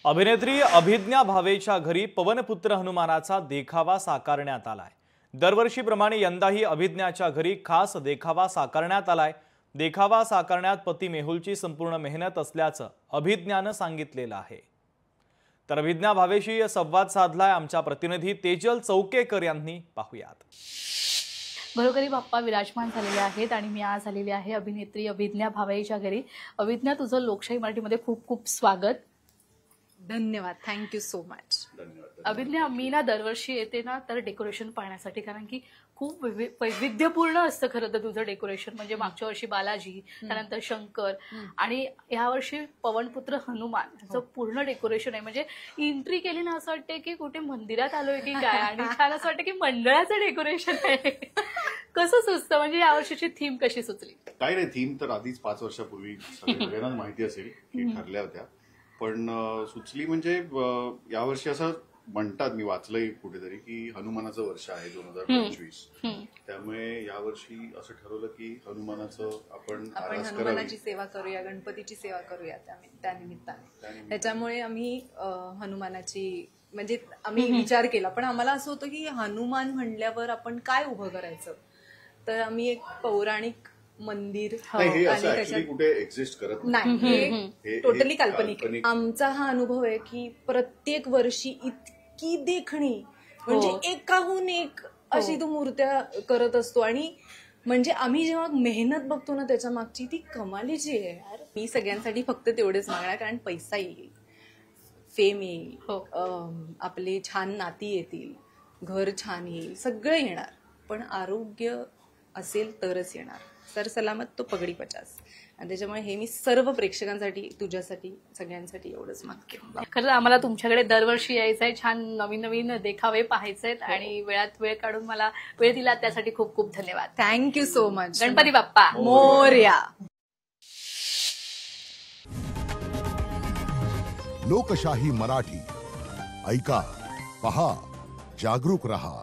अभिनेत्री अभिज्ञा भावेच्या घरी पवनपुत्र हनुमानाचा देखावा साकारण्यात आलाय। दरवर्षीप्रमाणे यंदाही अभिज्ञाच्या घरी खास देखावा साकारण्यात आलाय। देखावा साकारण्यात पती मेहुलची संपूर्ण मेहनत असल्याचं अभिज्ञानं सांगितलेलं आहे। तर अभिज्ञा भावेशी संवाद साधलाय आमचा प्रतिनिधी तेजल चौकेकर यांनी। पाहूयात। घरोघरी बाप्पा विराजमान झालेले आहेत आणि मी आज आलेली आहे अभिनेत्री अभिज्ञा भावेच्या घरी। अभिज्ञा, तुझं लोकशाही मराठीमध्ये खूप खूप स्वागत। धन्यवाद, थँक्यू सो मच। अभिज्ञा, मी ना दरवर्षी येते ना तर डेकोरेशन पाहण्यासाठी, कारण की खूप वैविध्यपूर्ण असतं खरं तर तुझं डेकोरेशन। म्हणजे मागच्या वर्षी बालाजी, त्यानंतर शंकर आणि यावर्षी पवनपुत्र हनुमान ह्याचं पूर्ण डेकोरेशन आहे। म्हणजे एंट्री केली ना असं वाटतंय की कुठे मंदिरात आलोय की काय, आणि छान असं वाटतं की मंडळाचं डेकोरेशन आहे। कसं सुचतं, म्हणजे यावर्षीची थीम कशी सुचली? काय नाही, थीम तर आधीच 5 वर्षापूर्वी सगळ्यांना माहिती असेल की ठरल्या होत्या, पण सुचली म्हणजे यावर्षी असं म्हणतात, मी वाचलंय कुठेतरी की हनुमानाचं वर्ष आहे 2025। त्यामुळे यावर्षी असं ठरवलं की हनुमानाचं आपण हनुमानाची सेवा करूया, गणपतीची सेवा करूया त्या निमित्ताने। त्याच्यामुळे आम्ही हनुमानाची म्हणजे आम्ही विचार केला, पण आम्हाला असं होतं की हनुमान म्हणल्यावर आपण काय उभं करायचं, तर आम्ही एक पौराणिक मंदिर कुठे एक्झिस्ट करत नाही, हे टोटली काल्पनिक आहे। आमचा हा अनुभव आहे की प्रत्येक वर्षी इतकी देखणी, म्हणजे एकाहून एक अशी तू मूर्त्या करत असतो, आणि म्हणजे आम्ही जेव्हा मेहनत बघतो ना त्याच्या मागची, ती कमालीची आहे यार। मी सगळ्यांसाठी फक्त तेवढेच मागणार, कारण पैसा येईल, फेम येईल, आपले छान नाती येतील, घर छान येईल, सगळं येणार, पण आरोग्य असेल तरच येणार। सर सलामत तो पगडी 50। आणि त्याच्यामुळे हे मी सर्व प्रेक्षकांसाठी, तुझ्यासाठी, सगळ्यांसाठी एवढंच मागते। खरं आम्हाला तुमच्याकडे दरवर्षी यायचंय, छान नवीन नवीन देखावे पाहायचेत, आणि वेळात वेळ काढून मला वेळ दिला त्यासाठी खूप खूप धन्यवाद। Thank you so much. Ganpati Bappa Morya. Lokshahi Marathi ऐका, पहा, जागरूक रहा।